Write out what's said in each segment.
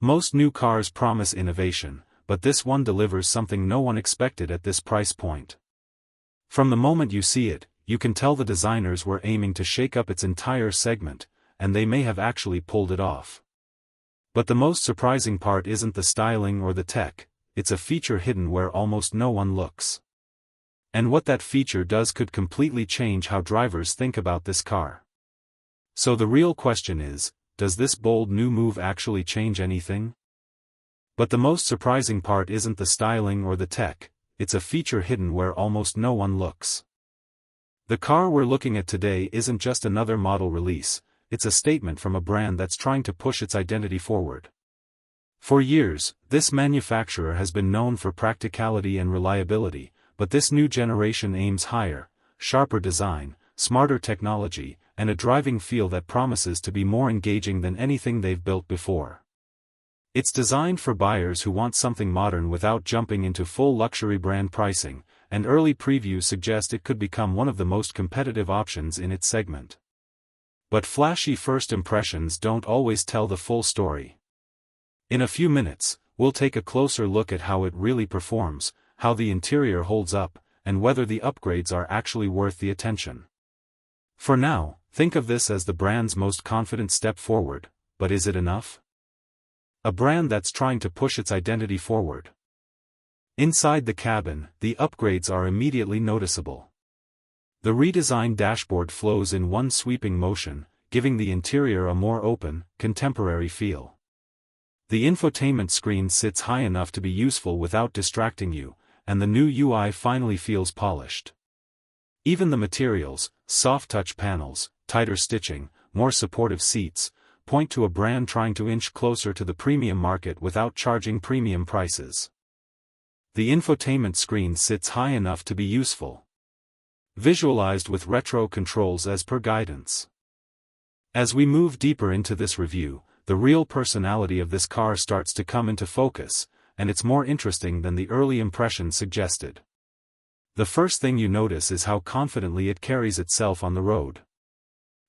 Most new cars promise innovation, but this one delivers something no one expected at this price point. From the moment you see it, you can tell the designers were aiming to shake up its entire segment, and they may have actually pulled it off. But the most surprising part isn't the styling or the tech, it's a feature hidden where almost no one looks. And what that feature does could completely change how drivers think about this car. So the real question is, does this bold new move actually change anything? But the most surprising part isn't the styling or the tech, it's a feature hidden where almost no one looks. The car we're looking at today isn't just another model release, it's a statement from a brand that's trying to push its identity forward. For years, this manufacturer has been known for practicality and reliability, but this new generation aims higher, sharper design, smarter technology, and a driving feel that promises to be more engaging than anything they've built before. It's designed for buyers who want something modern without jumping into full luxury brand pricing, and early previews suggest it could become one of the most competitive options in its segment. But flashy first impressions don't always tell the full story. In a few minutes, we'll take a closer look at how it really performs, how the interior holds up, and whether the upgrades are actually worth the attention. For now, think of this as the brand's most confident step forward, but is it enough? A brand that's trying to push its identity forward. Inside the cabin, the upgrades are immediately noticeable. The redesigned dashboard flows in one sweeping motion, giving the interior a more open, contemporary feel. The infotainment screen sits high enough to be useful without distracting you, and the new UI finally feels polished. Even the materials, soft touch panels, tighter stitching, more supportive seats, point to a brand trying to inch closer to the premium market without charging premium prices. The infotainment screen sits high enough to be useful. Visualized with retro controls as per guidance. As we move deeper into this review, the real personality of this car starts to come into focus, and it's more interesting than the early impression suggested. The first thing you notice is how confidently it carries itself on the road.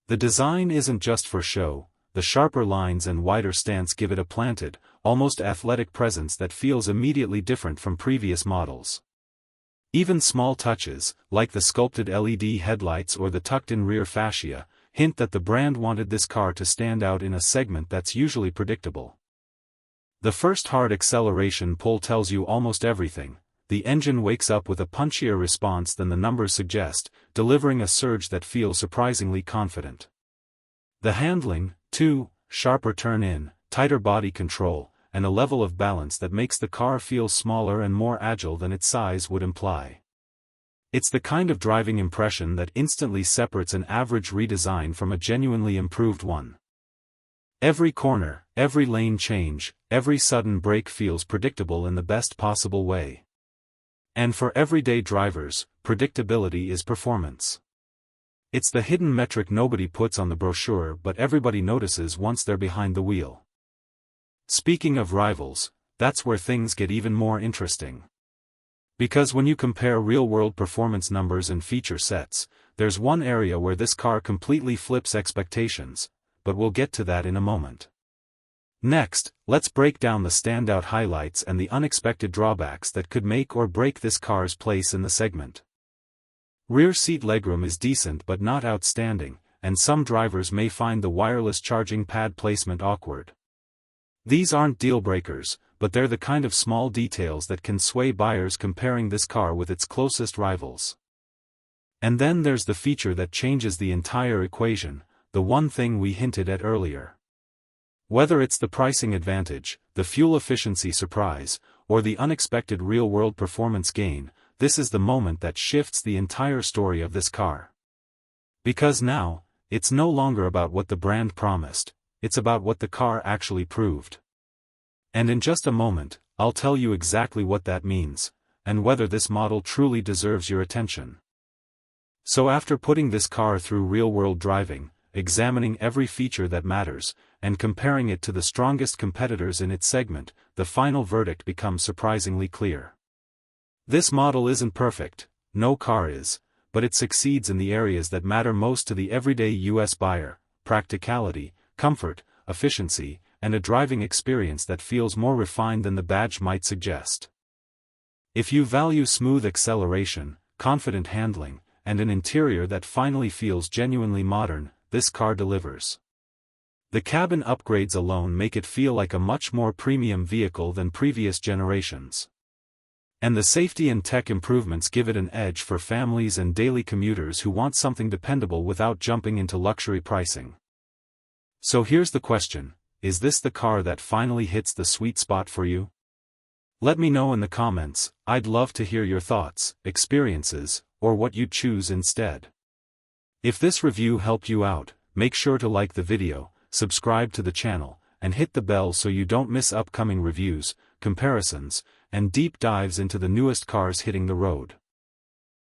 The design isn't just for show, the sharper lines and wider stance give it a planted, almost athletic presence that feels immediately different from previous models. Even small touches, like the sculpted LED headlights or the tucked-in rear fascia, hint that the brand wanted this car to stand out in a segment that's usually predictable. The first hard acceleration pull tells you almost everything. The engine wakes up with a punchier response than the numbers suggest, delivering a surge that feels surprisingly confident. The handling, too, sharper turn-in, tighter body control, and a level of balance that makes the car feel smaller and more agile than its size would imply. It's the kind of driving impression that instantly separates an average redesign from a genuinely improved one. Every corner, every lane change, every sudden brake feels predictable in the best possible way. And for everyday drivers, predictability is performance. It's the hidden metric nobody puts on the brochure but everybody notices once they're behind the wheel. Speaking of rivals, that's where things get even more interesting. Because when you compare real-world performance numbers and feature sets, there's one area where this car completely flips expectations, but we'll get to that in a moment. Next, let's break down the standout highlights and the unexpected drawbacks that could make or break this car's place in the segment. Rear seat legroom is decent but not outstanding, and some drivers may find the wireless charging pad placement awkward. These aren't deal breakers, but they're the kind of small details that can sway buyers comparing this car with its closest rivals. And then there's the feature that changes the entire equation, the one thing we hinted at earlier. Whether it's the pricing advantage, the fuel efficiency surprise, or the unexpected real-world performance gain, this is the moment that shifts the entire story of this car. Because now, it's no longer about what the brand promised, it's about what the car actually proved. And in just a moment, I'll tell you exactly what that means, and whether this model truly deserves your attention. So after putting this car through real-world driving, examining every feature that matters, and comparing it to the strongest competitors in its segment, the final verdict becomes surprisingly clear. This model isn't perfect, no car is, but it succeeds in the areas that matter most to the everyday US buyer: practicality, comfort, efficiency, and a driving experience that feels more refined than the badge might suggest. If you value smooth acceleration, confident handling, and an interior that finally feels genuinely modern, this car delivers. The cabin upgrades alone make it feel like a much more premium vehicle than previous generations. And the safety and tech improvements give it an edge for families and daily commuters who want something dependable without jumping into luxury pricing. So here's the question, is this the car that finally hits the sweet spot for you? Let me know in the comments. I'd love to hear your thoughts, experiences, or what you'd choose instead. If this review helped you out, make sure to like the video, subscribe to the channel, and hit the bell so you don't miss upcoming reviews, comparisons, and deep dives into the newest cars hitting the road.